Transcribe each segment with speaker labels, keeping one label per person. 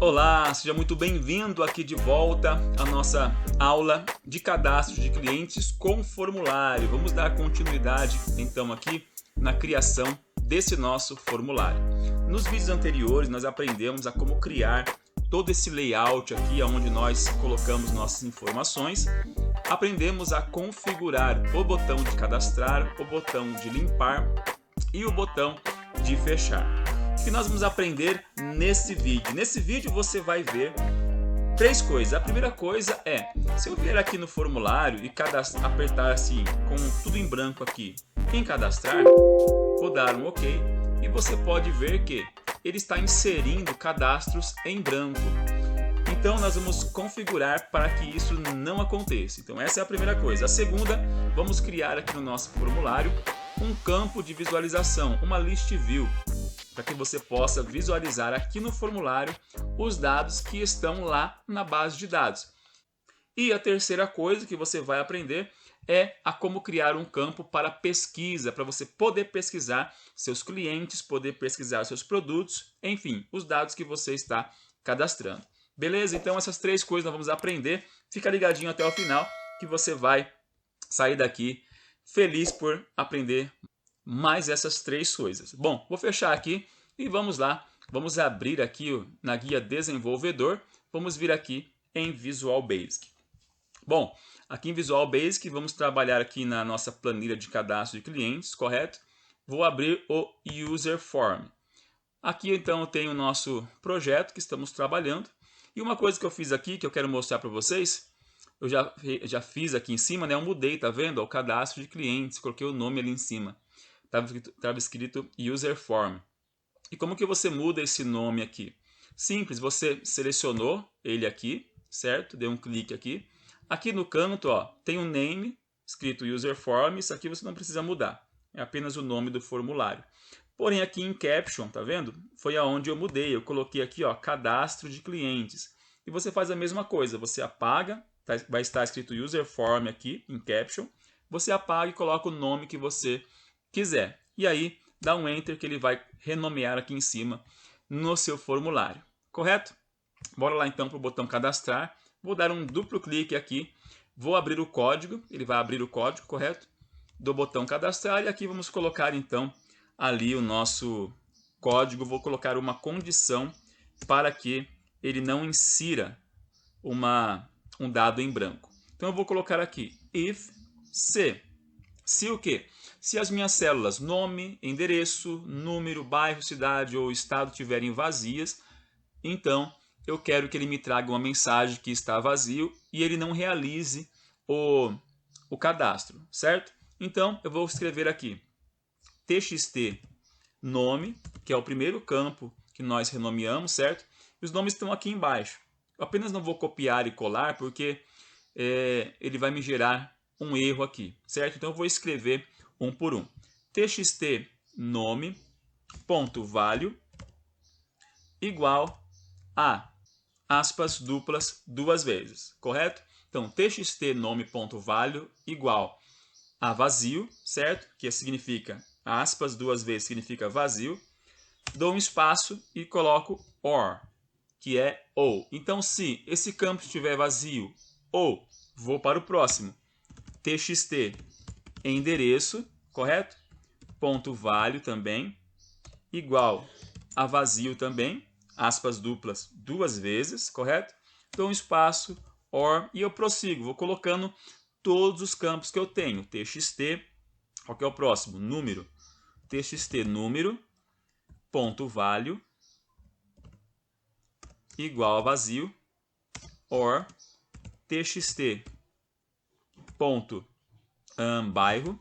Speaker 1: Olá, seja muito bem-vindo aqui de volta à nossa aula de cadastro de clientes com formulário. Vamos dar continuidade então aqui na criação desse nosso formulário. Nos vídeos anteriores nós aprendemos a como criar todo esse layout aqui onde nós colocamos nossas informações. Aprendemos a configurar o botão de cadastrar, o botão de limpar e o botão de fechar. O que nós vamos aprender nesse vídeo? Nesse vídeo você vai ver três coisas. A primeira coisa é, se eu vier aqui no formulário e apertar assim, com tudo em branco aqui, em cadastrar, vou dar um OK e você pode ver que ele está inserindo cadastros em branco. Então nós vamos configurar para que isso não aconteça. Então essa é a primeira coisa. A segunda, vamos criar aqui no nosso formulário um campo de visualização, uma list view, para que você possa visualizar aqui no formulário os dados que estão lá na base de dados. E a terceira coisa que você vai aprender é a como criar um campo para pesquisa, para você poder pesquisar seus clientes, poder pesquisar seus produtos, enfim, os dados que você está cadastrando. Beleza? Então essas três coisas nós vamos aprender. Fica ligadinho até o final que você vai sair daqui feliz por aprender mais essas três coisas. Bom, vou fechar aqui e vamos lá. Vamos abrir aqui na guia desenvolvedor. Vamos vir aqui em Visual Basic. Bom, aqui em Visual Basic vamos trabalhar aqui na nossa planilha de cadastro de clientes, correto? Vou abrir o User Form. Aqui então eu tenho o nosso projeto que estamos trabalhando. E uma coisa que eu fiz aqui, que eu quero mostrar para vocês, eu já fiz aqui em cima, né? Eu mudei, tá vendo? O cadastro de clientes, coloquei o nome ali em cima. Estava escrito User Form. E como que você muda esse nome aqui? Simples, você selecionou ele aqui, certo? Deu um clique aqui. Aqui no canto, ó, tem um name escrito User Form. Isso aqui você não precisa mudar. É apenas o nome do formulário. Porém, aqui em Caption, tá vendo? Foi aonde eu mudei. Eu coloquei aqui, ó, cadastro de clientes. E você faz a mesma coisa. Você apaga, vai estar escrito User Form aqui em Caption. Você apaga e coloca o nome que você quiser. E aí, dá um Enter que ele vai renomear aqui em cima no seu formulário. Correto? Bora lá então para o botão cadastrar. Vou dar um duplo clique aqui. Vou abrir o código. Ele vai abrir o código, correto? Do botão cadastrar. E aqui vamos colocar então ali o nosso código. Vou colocar uma condição para que ele não insira um dado em branco. Então eu vou colocar aqui if se o quê? Se as minhas células nome, endereço, número, bairro, cidade ou estado estiverem vazias, então eu quero que ele me traga uma mensagem que está vazio e ele não realize o cadastro, certo? Então eu vou escrever aqui txt nome, que é o primeiro campo que nós renomeamos, certo? E os nomes estão aqui embaixo. Eu apenas não vou copiar e colar porque ele vai me gerar um erro aqui, certo? Então eu vou escrever um por um. Txt nome ponto value igual a aspas duplas duas vezes, correto? Então txt nome ponto value igual a vazio, certo? Que significa aspas duas vezes significa vazio. Dou um espaço e coloco or, que é ou. Então se esse campo estiver vazio ou, vou para o próximo. Txt endereço, correto? Ponto value também, igual a vazio também, aspas duplas duas vezes, correto? Dou um espaço, or, e eu prossigo, vou colocando todos os campos que eu tenho. Txt, qual que é o próximo? Número. Txt número, ponto value, igual a vazio, or, txt ponto bairro,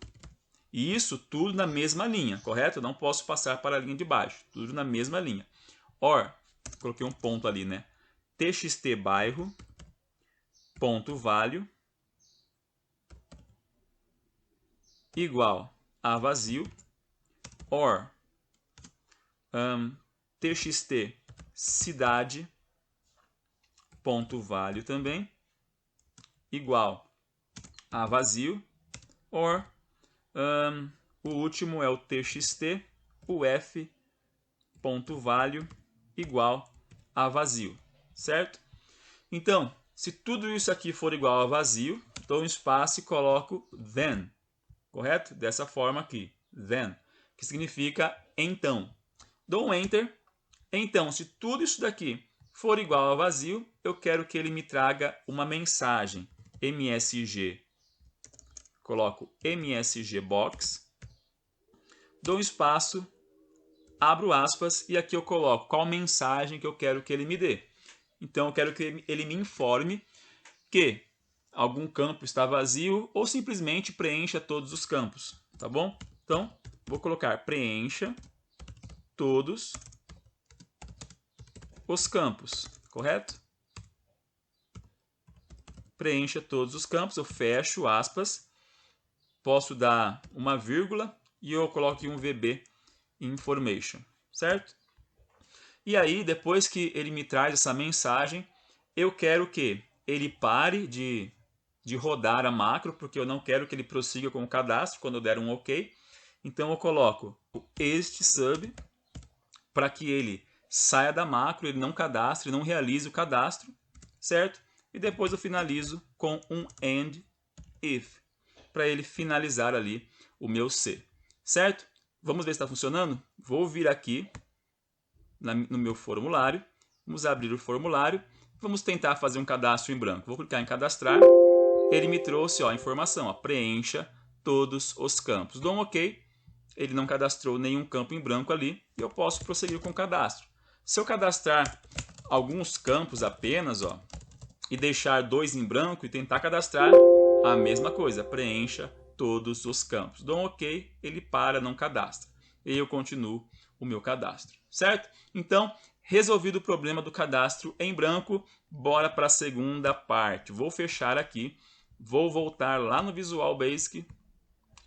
Speaker 1: e isso tudo na mesma linha, correto? Eu não posso passar para a linha de baixo, tudo na mesma linha. Or, coloquei um ponto ali, né? Txt bairro, ponto value, igual a vazio, or, txt cidade, ponto value também, igual a vazio, or, o último é o txt uf.value igual a vazio. certo? Então, se tudo isso aqui for igual a vazio, dou um espaço e coloco then, correto? Dessa forma aqui, then, que significa então. Dou um enter. Então, se tudo isso daqui for igual a vazio, eu quero que ele me traga uma mensagem, MSG. Coloco MSG box, dou um espaço, abro aspas e aqui eu coloco qual mensagem que eu quero que ele me dê. Então eu quero que ele me informe que algum campo está vazio ou simplesmente preencha todos os campos, tá bom? Então vou colocar preencha todos os campos, correto? Preencha todos os campos, eu fecho aspas, posso dar uma vírgula e eu coloco aqui um VB information, certo? E aí, depois que ele me traz essa mensagem, eu quero que ele pare de rodar a macro, porque eu não quero que ele prossiga com o cadastro quando eu der um OK. Então eu coloco este sub para que ele saia da macro, ele não cadastre, não realize o cadastro, certo? E depois eu finalizo com um end if, para ele finalizar ali o meu C, certo? Vamos ver se está funcionando? Vou vir aqui no meu formulário, vamos abrir o formulário, vamos tentar fazer um cadastro em branco. Vou clicar em cadastrar, ele me trouxe a informação, ó, preencha todos os campos. Dou um OK, ele não cadastrou nenhum campo em branco ali e eu posso prosseguir com o cadastro. Se eu cadastrar alguns campos apenas, ó, e deixar 2 em branco e tentar cadastrar, a mesma coisa, preencha todos os campos. Dou um OK, ele para, não cadastra. E eu continuo o meu cadastro, certo? Então, resolvido o problema do cadastro em branco, bora para a segunda parte. Vou fechar aqui, vou voltar lá no Visual Basic,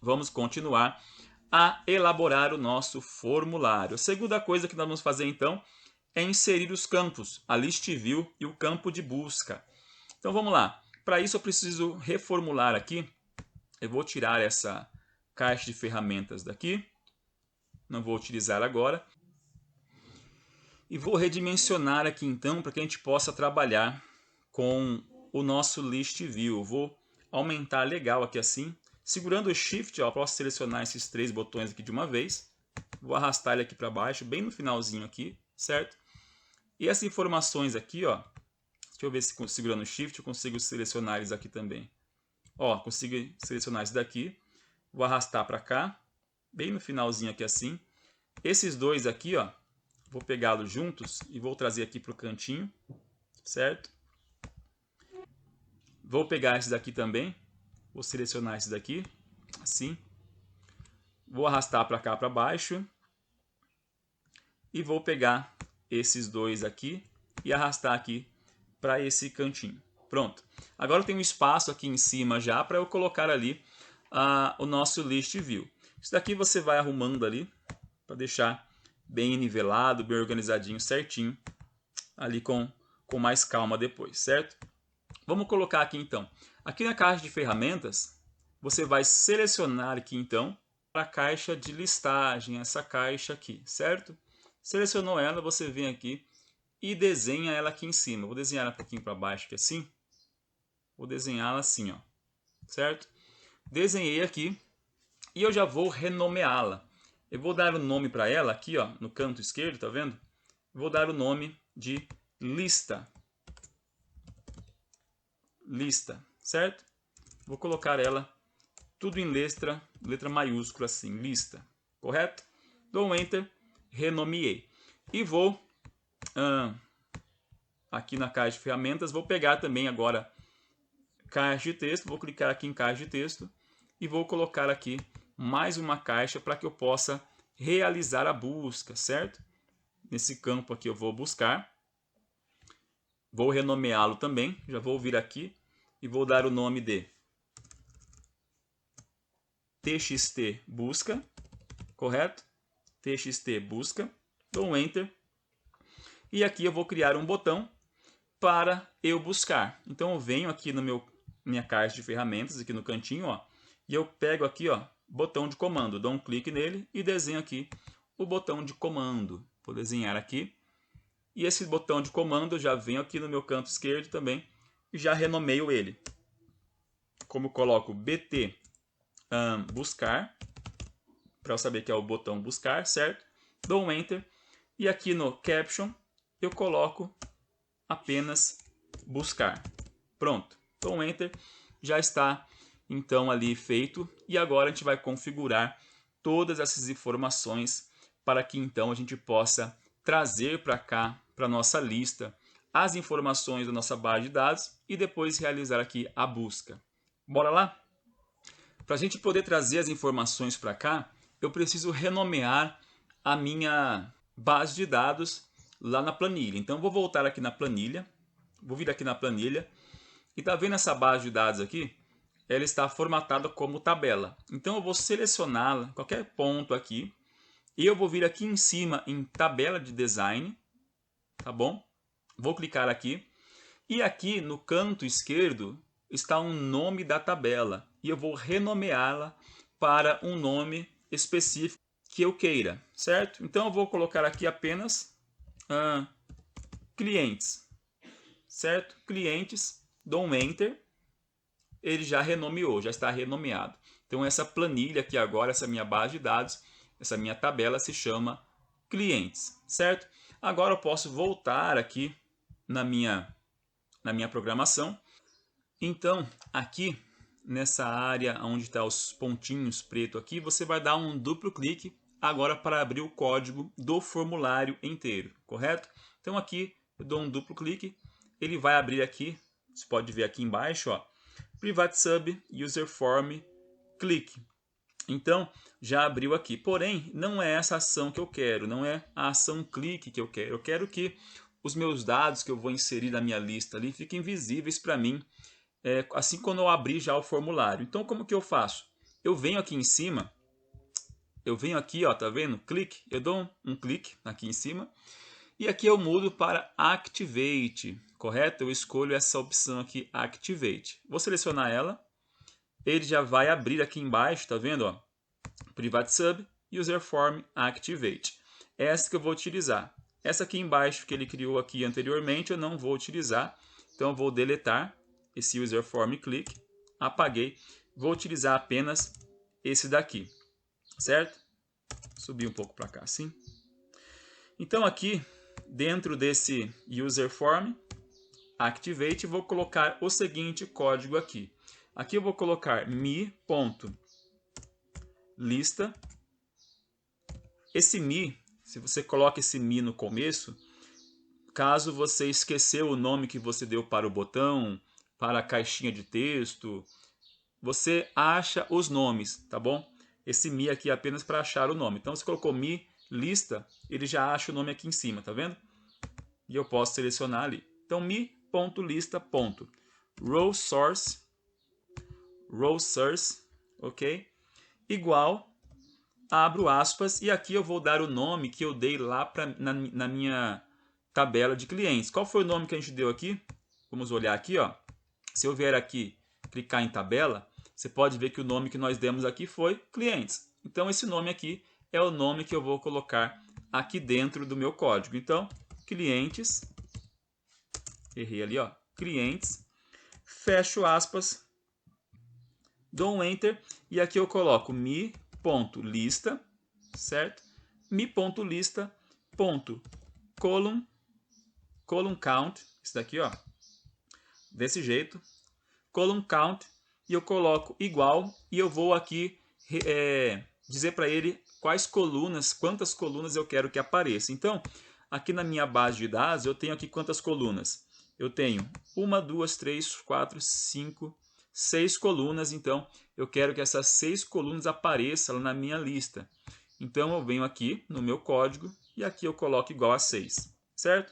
Speaker 1: vamos continuar a elaborar o nosso formulário. A segunda coisa que nós vamos fazer então é inserir os campos, a list view e o campo de busca. Então vamos lá. Para isso eu preciso reformular aqui. Eu vou tirar essa caixa de ferramentas daqui. Não vou utilizar agora. E vou redimensionar aqui então para que a gente possa trabalhar com o nosso list view. Eu vou aumentar legal aqui assim. Segurando o Shift, ó, eu posso selecionar esses 3 botões aqui de uma vez. Vou arrastar ele aqui para baixo, bem no finalzinho aqui, certo? E essas informações aqui, ó, deixa eu ver se segurando o Shift eu consigo selecionar eles aqui também. Ó, consigo selecionar esse daqui. Vou arrastar para cá, bem no finalzinho aqui assim. Esses dois aqui, ó, vou pegá-los juntos e vou trazer aqui para o cantinho, certo? Vou pegar esses daqui também. Vou selecionar esses daqui, assim. Vou arrastar para cá, para baixo. E vou pegar esses dois aqui e arrastar aqui para esse cantinho. Pronto. Agora eu tenho um espaço aqui em cima já para eu colocar ali o nosso list view. Isso daqui você vai arrumando ali para deixar bem nivelado, bem organizadinho, certinho, ali com mais calma depois, certo? Vamos colocar aqui então. Aqui na caixa de ferramentas, você vai selecionar aqui então a caixa de listagem, essa caixa aqui, certo? Selecionou ela, você vem aqui e desenha ela aqui em cima. Vou desenhar ela um pouquinho para baixo aqui assim. Vou desenhá-la assim, ó, certo? Desenhei aqui e eu já vou renomeá-la. Eu vou dar o nome para ela aqui, ó, no canto esquerdo, tá vendo? Vou dar o nome de lista. Lista, certo? Vou colocar ela tudo em letra maiúscula assim, lista, correto? Dou um Enter, renomeei. E vou, aqui na caixa de ferramentas, vou pegar também agora caixa de texto, vou clicar aqui em caixa de texto e vou colocar aqui mais uma caixa para que eu possa realizar a busca, certo? Nesse campo aqui eu vou buscar, vou renomeá-lo também, já vou vir aqui e vou dar o nome de txt busca, correto? Txt busca, dou um Enter e aqui eu vou criar um botão para eu buscar. Então eu venho aqui no minha caixa de ferramentas, aqui no cantinho, ó, e eu pego aqui, ó, botão de comando, dou um clique nele e desenho aqui o botão de comando. Vou desenhar aqui E esse botão de comando eu já venho aqui no meu canto esquerdo também e já renomeio ele. Como eu coloco BT buscar, para eu saber que é o botão buscar, certo? Dou um Enter e aqui no Caption eu coloco apenas buscar. Pronto, dou um Enter, já está então ali feito e agora a gente vai configurar todas essas informações para que então a gente possa trazer para cá, para a nossa lista, as informações da nossa base de dados e depois realizar aqui a busca. Bora lá? Para a gente poder trazer as informações para cá, eu preciso renomear a minha base de dados lá na planilha. Então, vou voltar aqui na planilha, vou vir aqui na planilha e tá vendo essa base de dados aqui? Ela está formatada como tabela. Então, eu vou selecioná-la, qualquer ponto aqui, e eu vou vir aqui em cima em tabela de design, tá bom? Vou clicar aqui e aqui no canto esquerdo está um nome da tabela e eu vou renomeá-la para um nome específico que eu queira, certo? Então eu vou colocar aqui apenas clientes, certo? Clientes, dou um Enter, ele já renomeou, já está renomeado. Então essa planilha aqui agora, essa minha base de dados, essa minha tabela se chama clientes, certo? Agora eu posso voltar aqui na minha programação. Então, aqui nessa área onde está os pontinhos preto aqui, você vai dar um duplo clique agora para abrir o código do formulário inteiro, correto? Então aqui eu dou um duplo clique, ele vai abrir aqui, você pode ver aqui embaixo, ó, Private Sub User Form Click. Então, já abriu aqui. Porém, não é essa ação que eu quero, não é a ação clique que eu quero. Eu quero que os meus dados que eu vou inserir na minha lista ali fiquem visíveis para mim, assim quando eu abrir já o formulário. Então, como que eu faço? Eu venho aqui em cima, eu venho aqui, ó, tá vendo? Clique, eu dou um clique aqui em cima e aqui eu mudo para Activate, correto? Eu escolho essa opção aqui, Activate. Vou selecionar ela. Ele já vai abrir aqui embaixo, tá vendo? Ó? Private Sub, User Form Activate. Essa que eu vou utilizar. Essa aqui embaixo que ele criou aqui anteriormente eu não vou utilizar. Então eu vou deletar esse User Form Click. Apaguei. Vou utilizar apenas esse daqui. Certo? Subir um pouco para cá assim. Então aqui dentro desse User Form Activate vou colocar o seguinte código aqui. Aqui eu vou colocar mi.lista. Esse mi, se você coloca esse mi no começo, caso você esqueceu o nome que você deu para o botão, para a caixinha de texto, você acha os nomes, tá bom? Esse mi aqui é apenas para achar o nome. Então, se colocou mi lista, ele já acha o nome aqui em cima, tá vendo? E eu posso selecionar ali. Então, mi.lista.row source, ok? Igual, abro aspas, e aqui eu vou dar o nome que eu dei lá na minha tabela de clientes. Qual foi o nome que a gente deu aqui? Vamos olhar aqui, ó. Se eu vier aqui, clicar em tabela, você pode ver que o nome que nós demos aqui foi clientes. Então, esse nome aqui é o nome que eu vou colocar aqui dentro do meu código. Então, clientes, errei ali, ó, clientes, fecho aspas, dou um Enter e aqui eu coloco mi.lista, certo? mi.lista.column count, isso daqui, ó, desse jeito, column count, e eu coloco igual e eu vou aqui dizer para ele quais colunas, quantas colunas eu quero que apareça. Então, aqui na minha base de dados eu tenho aqui quantas colunas? Eu tenho 1, 2, 3, 4, 5, 6 colunas, então eu quero que essas 6 colunas apareçam na minha lista. Então eu venho aqui no meu código e aqui eu coloco igual a 6, certo?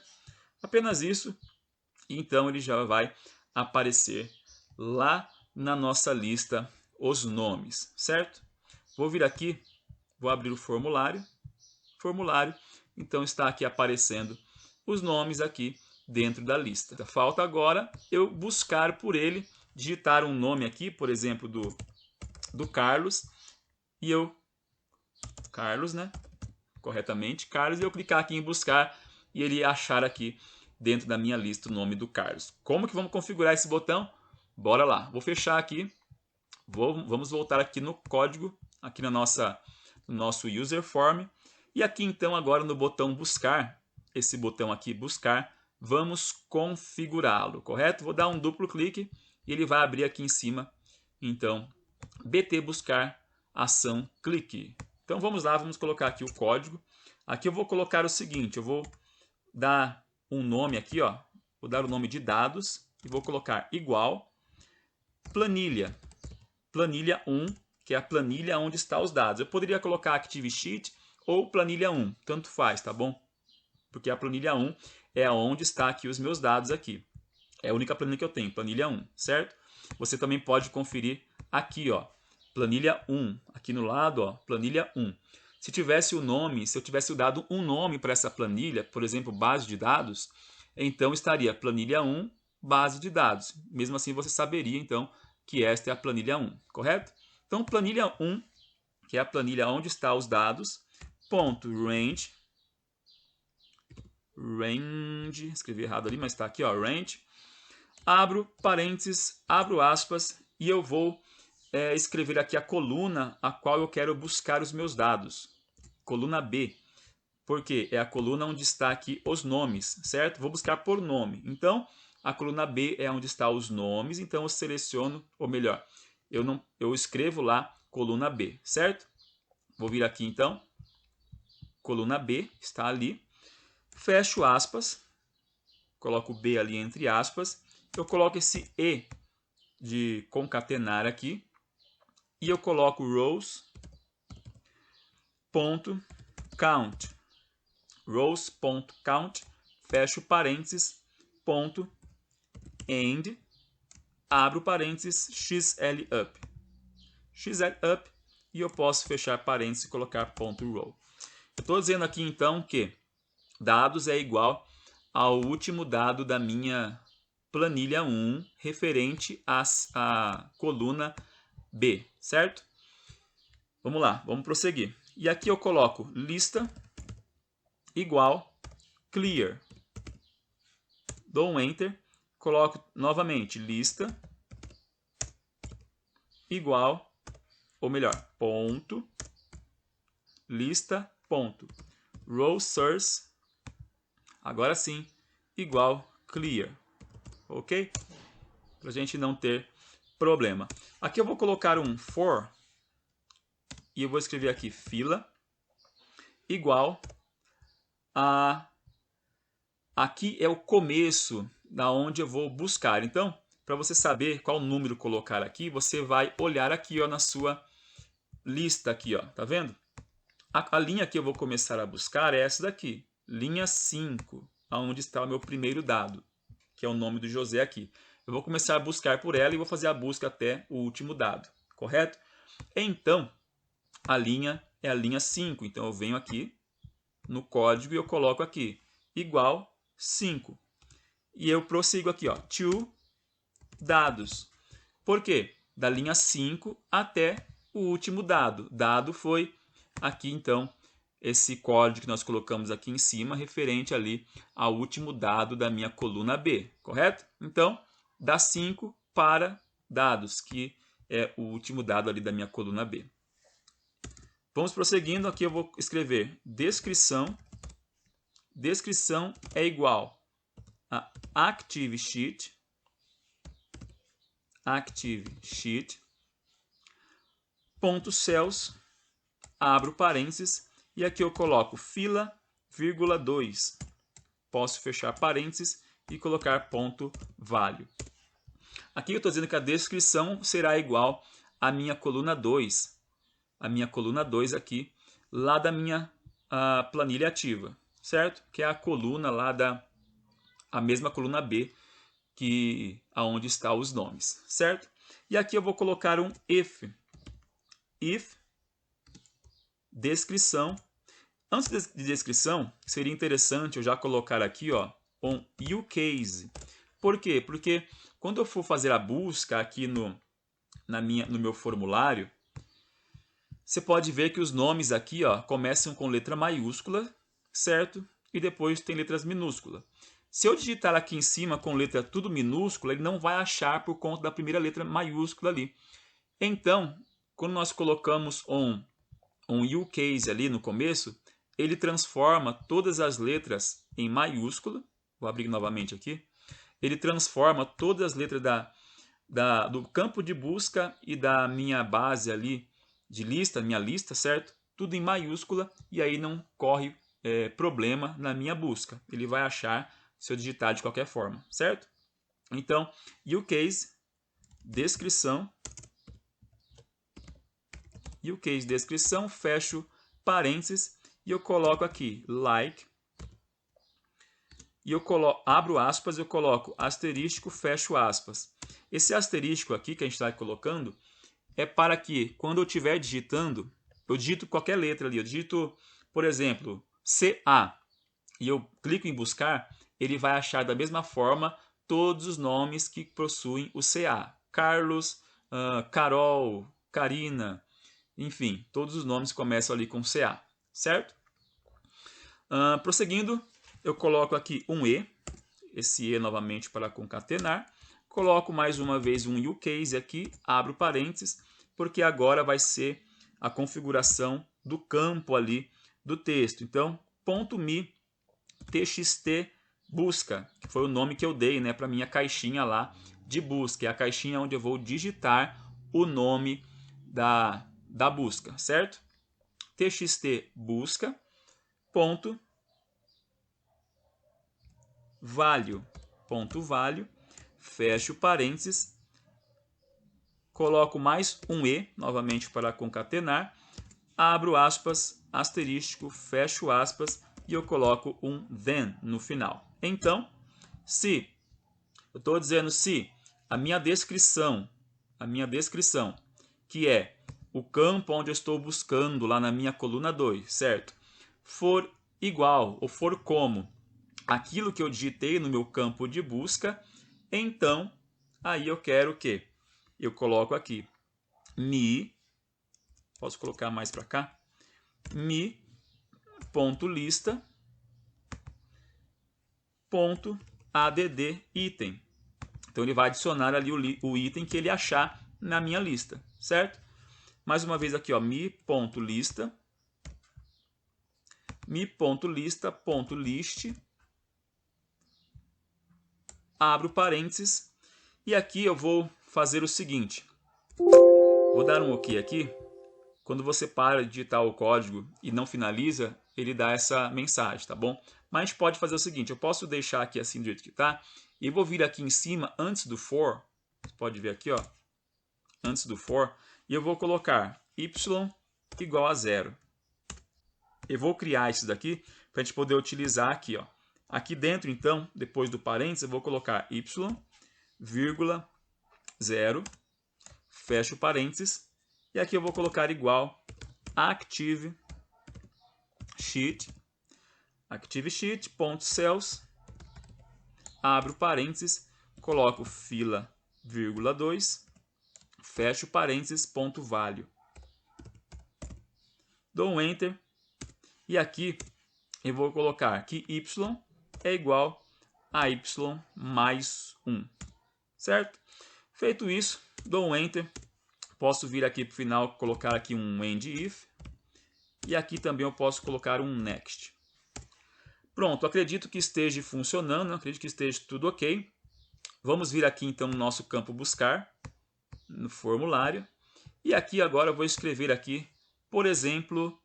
Speaker 1: Apenas isso, e então ele já vai aparecer lá na nossa lista os nomes, certo? Vou vir aqui, vou abrir o formulário, então está aqui aparecendo os nomes aqui dentro da lista. Falta agora eu buscar por ele, digitar um nome aqui, por exemplo, do Carlos, e eu, Carlos, né? Corretamente, Carlos, e eu clicar aqui em buscar e ele achar aqui dentro da minha lista o nome do Carlos. Como que vamos configurar esse botão? Bora lá. Vou fechar aqui. Vamos voltar aqui no código, aqui no nosso user form. E aqui então agora no botão buscar, esse botão aqui buscar, vamos configurá-lo, correto? Vou dar um duplo clique e ele vai abrir aqui em cima. Então, BT buscar, ação clique. Então vamos lá, vamos colocar aqui o código. Aqui eu vou colocar o seguinte, eu vou dar um nome aqui, ó. Vou dar o nome de dados e vou colocar igual planilha. Planilha 1, que é a planilha onde estão os dados. Eu poderia colocar Active Sheet ou planilha 1, tanto faz, tá bom? Porque a planilha 1 é onde está aqui os meus dados aqui. É a única planilha que eu tenho, planilha 1, certo? Você também pode conferir aqui, ó, planilha 1, aqui no lado, ó, planilha 1. Se tivesse o nome, se eu tivesse dado um nome para essa planilha, por exemplo, base de dados, então estaria planilha 1, base de dados. Mesmo assim, você saberia, então, que esta é a planilha 1, correto? Então, planilha 1, que é a planilha onde estão os dados, ponto range, escrevi errado ali, mas está aqui, ó, range, abro parênteses, abro aspas, e eu vou escrever aqui a coluna a qual eu quero buscar os meus dados. Coluna B, porque é a coluna onde está aqui os nomes, certo? Vou buscar por nome. Então, a coluna B é onde estão os nomes, então eu seleciono, ou melhor, eu escrevo lá coluna B, certo? Vou vir aqui então, coluna B, está ali, fecho aspas, coloco B ali entre aspas, eu coloco esse E de concatenar aqui, e eu coloco rows.count, rows.count, fecho parênteses, ponto, end, abro parênteses, xlup, xlup, e eu posso fechar parênteses e colocar ponto row. Eu estou dizendo aqui então que dados é igual ao último dado da minha planilha 1 referente à coluna B, certo? Vamos lá, vamos prosseguir. E aqui eu coloco lista igual clear. Dou um enter, coloco novamente lista igual, ou melhor, ponto, lista, ponto, row source, agora sim, igual clear, ok? Para a gente não ter problema. Aqui eu vou colocar um for, e eu vou escrever aqui fila, igual a... Aqui é o começo da onde eu vou buscar. Então, para você saber qual número colocar aqui, você vai olhar aqui, ó, na sua lista aqui, ó, tá vendo? A linha que eu vou começar a buscar é essa daqui, linha 5, onde está o meu primeiro dado, que é o nome do José aqui. Eu vou começar a buscar por ela e vou fazer a busca até o último dado, correto? Então, a linha é a linha 5, então eu venho aqui no código e eu coloco aqui, igual 5. E eu prossigo aqui, ó, to dados. Por quê? Da linha 5 até o último dado. Dado foi aqui, então, esse código que nós colocamos aqui em cima, referente ali ao último dado da minha coluna B, correto? Então, da 5 para dados, que é o último dado ali da minha coluna B. Vamos prosseguindo, aqui eu vou escrever descrição. Descrição é igual a Active Sheet, ponto cells, abro parênteses, e aqui eu coloco fila, vírgula 2. Posso fechar parênteses e colocar ponto value. Aqui eu estou dizendo que a descrição será igual à minha coluna 2. A minha coluna 2 aqui, lá da minha planilha ativa, certo? Que é a coluna lá a mesma coluna B, que aonde estão os nomes, certo? E aqui eu vou colocar um if. If descrição. Antes de descrição, seria interessante eu já colocar aqui, ó, um uCase. Por quê? Porque quando eu for fazer a busca aqui no meu formulário, você pode ver que os nomes aqui, ó, começam com letra maiúscula, certo? e depois tem letras minúsculas. Se eu digitar aqui em cima com letra tudo minúscula, ele não vai achar por conta da primeira letra maiúscula ali. Então, quando nós colocamos um use case ali no começo, ele transforma todas as letras em maiúscula. Vou abrir novamente aqui. Ele transforma todas as letras do campo de busca e da minha base ali de lista, minha lista, certo? Tudo em maiúscula e aí não corre problema na minha busca. Ele vai achar se eu digitar de qualquer forma, certo? Então, use case, descrição, use case, descrição, fecho parênteses e eu coloco aqui like, e eu abro aspas, eu coloco asterístico, fecho aspas. Esse asterístico aqui que a gente está colocando é para que quando eu estiver digitando, eu digito qualquer letra ali, eu digito, por exemplo, CA, e eu clico em buscar, ele vai achar da mesma forma todos os nomes que possuem o CA. Carlos, Carol, Karina, enfim, todos os nomes começam ali com CA, certo? Prosseguindo, eu coloco aqui um E, esse E novamente para concatenar, coloco mais uma vez um use case aqui, abro parênteses, porque agora vai ser a configuração do campo ali do texto. Então, .me txt busca, que foi o nome que eu dei, né, para minha caixinha lá de busca, é a caixinha onde eu vou digitar o nome da busca, certo? Txt busca ponto value, fecho parênteses, coloco mais um E, novamente para concatenar, abro aspas, asterístico, fecho aspas, e eu coloco um then no final. Então, se eu estou dizendo se a minha descrição, que é o campo onde eu estou buscando lá na minha coluna 2, certo? For igual ou for como aquilo que eu digitei no meu campo de busca, então aí eu quero o quê? Eu coloco aqui posso colocar mais para cá, me.lista.add item. Então ele vai adicionar ali o item que ele achar na minha lista, certo? Mais uma vez aqui, ó, me.list, abro parênteses, e aqui eu vou fazer o seguinte, vou dar um OK aqui. Quando você para de digitar o código e não finaliza, ele dá essa mensagem, tá bom? Mas a gente pode fazer o seguinte, eu posso deixar aqui assim do jeito que está, e eu vou vir aqui em cima, antes do for, você pode ver aqui, ó, antes do for, e eu vou colocar y igual a 0. Eu vou criar isso daqui para a gente poder utilizar aqui, ó. Aqui dentro, então, depois do parênteses, eu vou colocar y, vírgula, 0, fecho parênteses, e aqui eu vou colocar igual active sheet.cells, abro parênteses, coloco fila, vírgula 2, fecho parênteses, ponto value. Dou um enter, e aqui eu vou colocar que y é igual a y mais 1, certo? Feito isso, dou um enter. Posso vir aqui para o final, colocar aqui um end if. E aqui também eu posso colocar um next. Pronto, acredito que esteja funcionando, acredito que esteja tudo ok. Vamos vir aqui então no nosso campo buscar, no formulário. E aqui agora eu vou escrever aqui, por exemplo,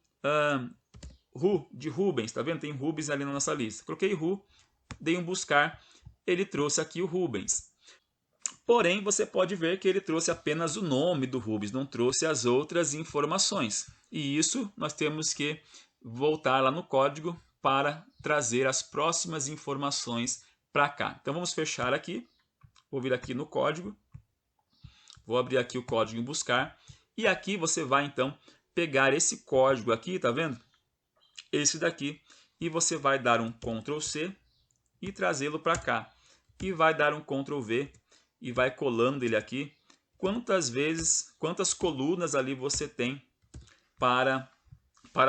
Speaker 1: de Rubens, tá vendo? Tem Rubens ali na nossa lista. Coloquei dei um buscar, ele trouxe aqui o Rubens. Porém, você pode ver que ele trouxe apenas o nome do Rubens, não trouxe as outras informações. E isso nós temos que voltar lá no código para trazer as próximas informações para cá. Então vamos fechar aqui, vou vir aqui no código, vou abrir aqui o código em buscar, e aqui você vai então pegar esse código aqui, tá vendo? Esse daqui, e você vai dar um Ctrl C e trazê-lo para cá. E vai dar um Ctrl V e vai colando ele aqui. Quantas colunas ali você tem para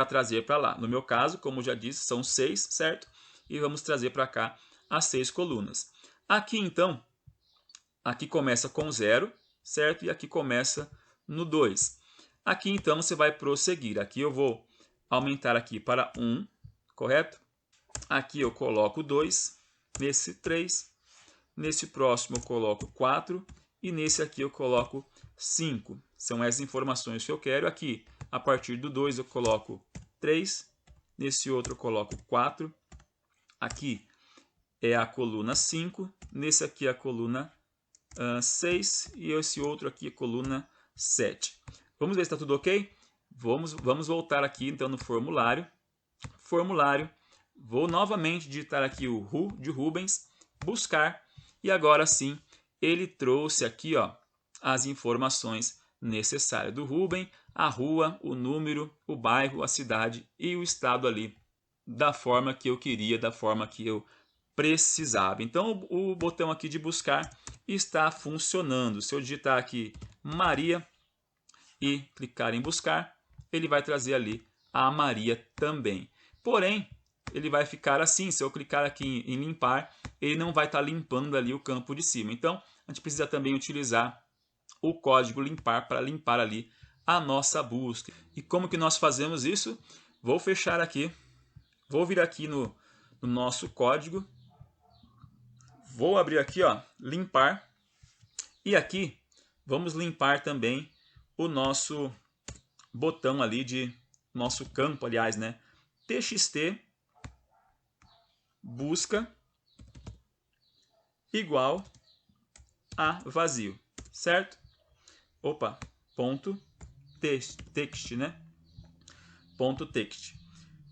Speaker 1: trazer para lá. No meu caso, como já disse, são 6, certo? e vamos trazer para cá as 6 colunas. Aqui então, aqui começa com 0, certo? E aqui começa no 2. Aqui então você vai prosseguir. Aqui eu vou aumentar aqui para 1, correto? Aqui eu coloco 2, nesse 3, nesse próximo eu coloco 4 e nesse aqui eu coloco 5. São essas informações que eu quero. Aqui, a partir do 2 eu coloco 3, nesse outro eu coloco 4. Aqui é a coluna 5, nesse aqui é a coluna 6 e esse outro aqui é a coluna 7. Vamos ver se está tudo ok? Vamos voltar aqui então no formulário. Formulário, vou novamente digitar aqui o RU de Rubens, buscar, e agora sim ele trouxe aqui ó, as informações necessárias do Rubem, a rua, o número, o bairro, a cidade e o estado ali, da forma que eu queria, da forma que eu precisava. Então o botão aqui de buscar está funcionando. Se eu digitar aqui Maria e clicar em buscar, ele vai trazer ali a Maria também. Porém, ele vai ficar assim, se eu clicar aqui em limpar, ele não vai estar limpando ali o campo de cima. Então, a gente precisa também utilizar o código limpar para limpar ali a nossa busca. E como que nós fazemos isso? Vou fechar aqui, vou vir aqui no nosso código, vou abrir aqui, ó, limpar, e aqui vamos limpar também o nosso botão ali de nosso campo, aliás, né? TXT busca igual a vazio, certo? Opa, ponto text, né? Ponto text.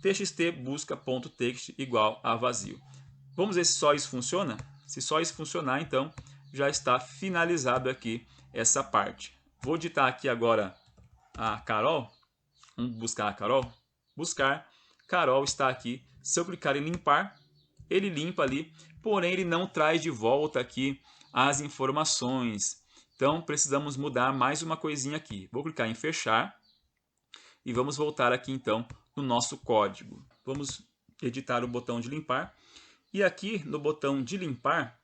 Speaker 1: TXT busca ponto text igual a vazio. Vamos ver se só isso funciona? Se só isso funcionar, então já está finalizado aqui essa parte. Vou digitar aqui agora a Carol. Vamos buscar a Carol. Buscar. Carol está aqui. Se eu clicar em limpar, ele limpa ali, porém ele não traz de volta aqui as informações. Então precisamos mudar mais uma coisinha aqui. Vou clicar em fechar e vamos voltar aqui então no nosso código. Vamos editar o botão de limpar e aqui no botão de limpar,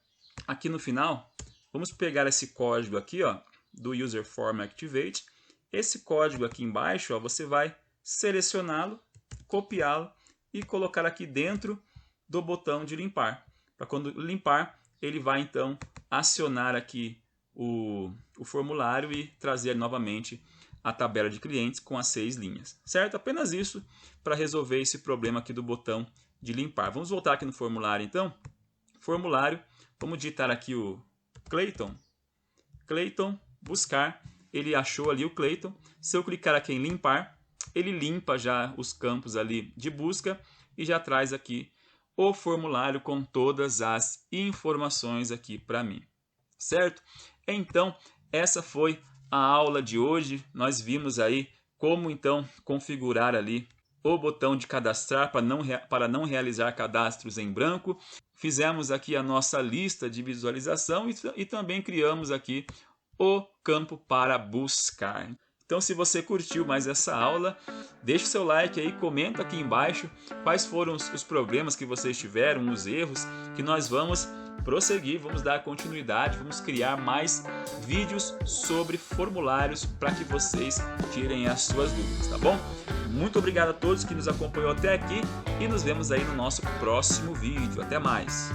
Speaker 1: aqui no final, vamos pegar esse código aqui, ó, do User Form Activate. Esse código aqui embaixo, ó, você vai selecioná-lo, copiá-lo e colocar aqui dentro do botão de limpar. Para quando limpar, ele vai então acionar aqui o formulário e trazer novamente a tabela de clientes com as 6 linhas, certo? Apenas isso para resolver esse problema aqui do botão de limpar. Vamos voltar aqui no formulário então. Formulário, vamos digitar aqui o Clayton. Clayton, buscar, ele achou ali o Clayton. Se eu clicar aqui em limpar, ele limpa já os campos ali de busca e já traz aqui o formulário com todas as informações aqui para mim, certo? Então, essa foi a aula de hoje. Nós vimos aí como então configurar ali o botão de cadastrar para não realizar cadastros em branco. Fizemos aqui a nossa lista de visualização e também criamos aqui o campo para buscar. Então, se você curtiu mais essa aula, deixe seu like aí, comenta aqui embaixo quais foram os problemas que vocês tiveram, os erros, que nós vamos prosseguir, vamos dar continuidade, vamos criar mais vídeos sobre formulários para que vocês tirem as suas dúvidas, tá bom? Muito obrigado a todos que nos acompanhou até aqui e nos vemos aí no nosso próximo vídeo. Até mais!